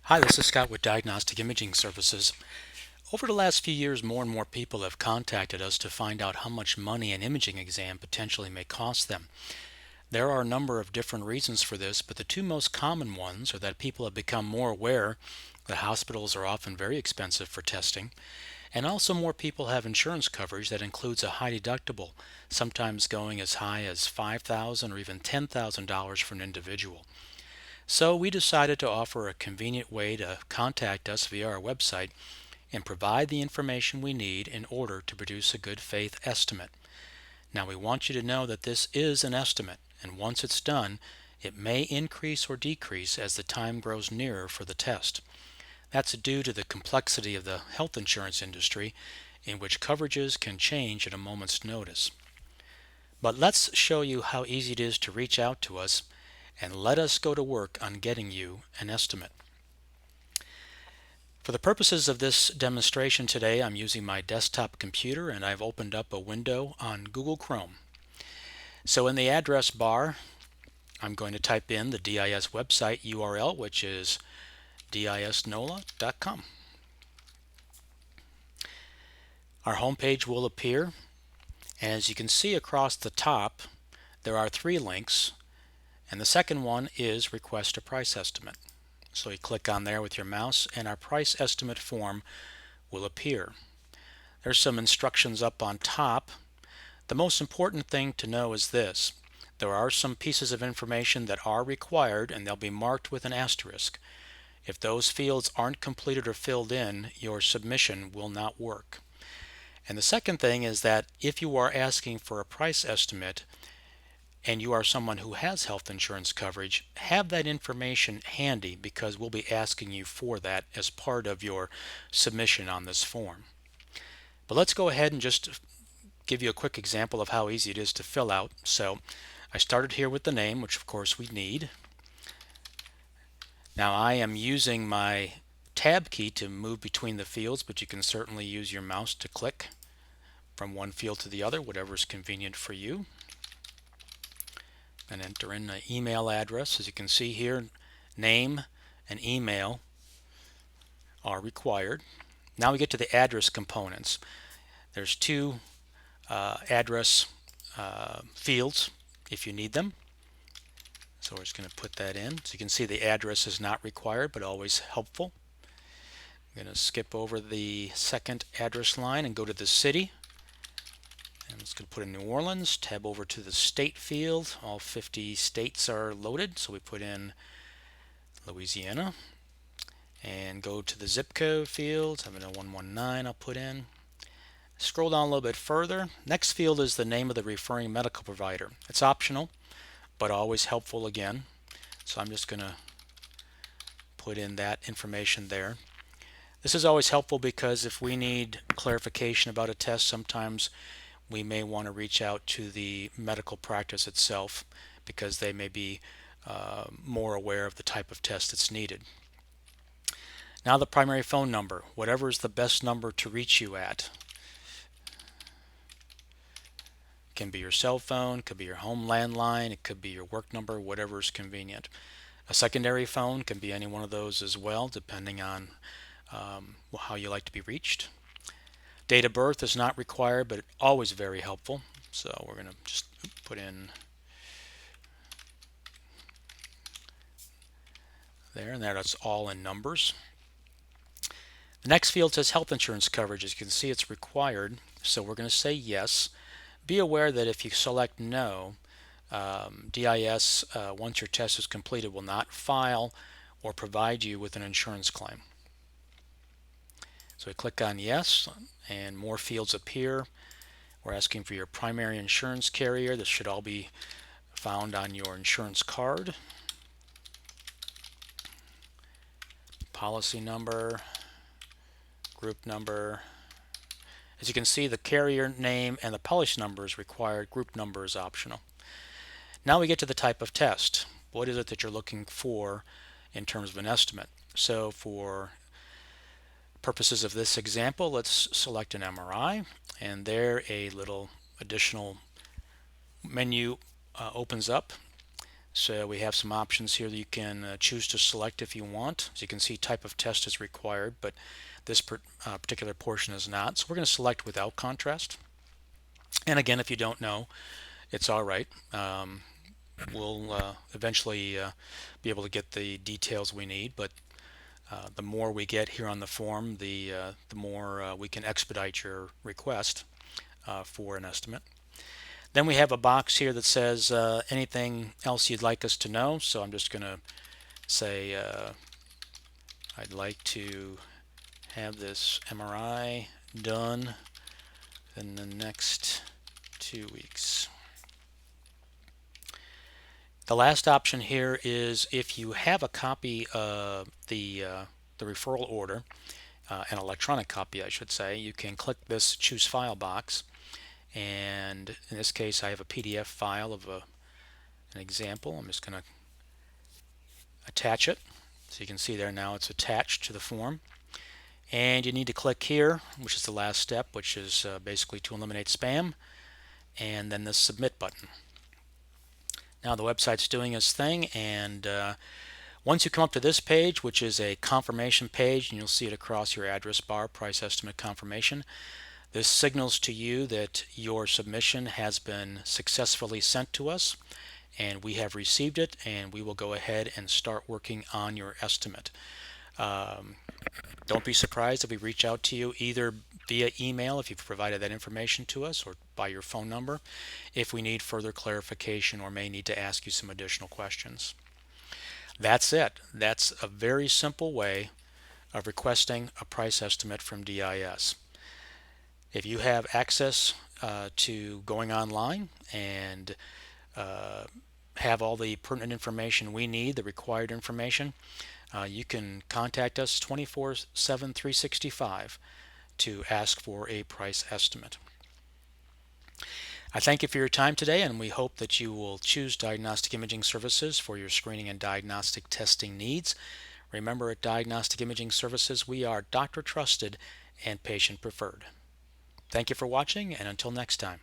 Hi, this is Scott with Diagnostic Imaging Services. Over the last few years, more and more people have contacted us to find out how much money an imaging exam potentially may cost them. There are a number of different reasons for this, but the two most common ones are that people have become more aware that hospitals are often very expensive for testing, and also more people have insurance coverage that includes a high deductible, sometimes going as high as $5,000 or even $10,000 for an individual. So we decided to offer a convenient way to contact us via our website and provide the information we need in order to produce a good faith estimate. Now we want you to know that this is an estimate, and once it's done, it may increase or decrease as the time grows nearer for the test. That's due to the complexity of the health insurance industry, in which coverages can change at a moment's notice. But let's show you how easy it is to reach out to us, and let us go to work on getting you an estimate. For the purposes of this demonstration today, I'm using my desktop computer and I've opened up a window on Google Chrome. So in the address bar, I'm going to type in the DIS website URL, which is disnola.com. Our homepage will appear, and as you can see across the top, there are three links, and the second one is Request a Price Estimate. So you click on there with your mouse and our price estimate form will appear. There's some instructions up on top. The most important thing to know is this. There are some pieces of information that are required and they'll be marked with an asterisk. If those fields aren't completed or filled in, your submission will not work. And the second thing is that if you are asking for a price estimate, and you are someone who has health insurance coverage, have that information handy because we'll be asking you for that as part of your submission on this form. But let's go ahead and just give you a quick example of how easy it is to fill out. So I started here with the name, which of course we need. Now I am using my tab key to move between the fields, but you can certainly use your mouse to click from one field to the other, whatever is convenient for you. And enter in an email address. As you can see here, name and email are required. Now we get to the address components. There's two address fields if you need them. So we're just going to put that in. So you can see the address is not required, but always helpful. I'm going to skip over the second address line and go to the city. I'm just going to put in New Orleans, tab over to the state field. All 50 states are loaded, so we put in Louisiana. And go to the zip code field, 70119 I'll put in. Scroll down a little bit further. Next field is the name of the referring medical provider. It's optional, but always helpful again. So I'm just going to put in that information there. This is always helpful because if we need clarification about a test, sometimes we may want to reach out to the medical practice itself because they may be more aware of the type of test that's needed. Now the primary phone number, whatever is the best number to reach you at. It can be your cell phone, it could be your home landline, it could be your work number, whatever is convenient. A secondary phone can be any one of those as well, depending on how you like to be reached. Date of birth is not required, but always very helpful. So we're going to just put in there, and that's all in numbers. The next field says health insurance coverage. As you can see, it's required, so we're going to say yes. Be aware that if you select no, DIS, once your test is completed, will not file or provide you with an insurance claim. So we click on yes, and more fields appear. We're asking for your primary insurance carrier. This should all be found on your insurance card. Policy number, group number. As you can see, the carrier name and the policy number is required. Group number is optional. Now we get to the type of test. What is it that you're looking for in terms of an estimate? So for purposes of this example, let's select an MRI, and there a little additional menu opens up. So we have some options here that you can choose to select if you want. As you can see, type of test is required, but this particular portion is not. So we're going to select without contrast. And again, if you don't know, it's all right. We'll eventually be able to get the details we need, but the more we get here on the form, the more we can expedite your request for an estimate. Then we have a box here that says anything else you'd like us to know. So I'm just going to say I'd like to have this MRI done in the next 2 weeks. The last option here is if you have a copy of the referral order, an electronic copy I should say, you can click this choose file box, and in this case I have a PDF file of an example. I'm just going to attach it. So you can see there now it's attached to the form. And you need to click here, which is the last step, which is basically to eliminate spam, and then the submit button. Now the website's doing its thing, and once you come up to this page, which is a confirmation page, and you'll see it across your address bar, price estimate confirmation, this signals to you that your submission has been successfully sent to us, and we have received it, and we will go ahead and start working on your estimate. Don't be surprised if we reach out to you either via email if you've provided that information to us, or by your phone number if we need further clarification or may need to ask you some additional questions. That's it. That's a very simple way of requesting a price estimate from DIS. If you have access to going online and have all the pertinent information we need, the required information, you can contact us 24/7, 365 to ask for a price estimate. I thank you for your time today, and we hope that you will choose Diagnostic Imaging Services for your screening and diagnostic testing needs. Remember, at Diagnostic Imaging Services, we are doctor trusted and patient preferred. Thank you for watching, and until next time.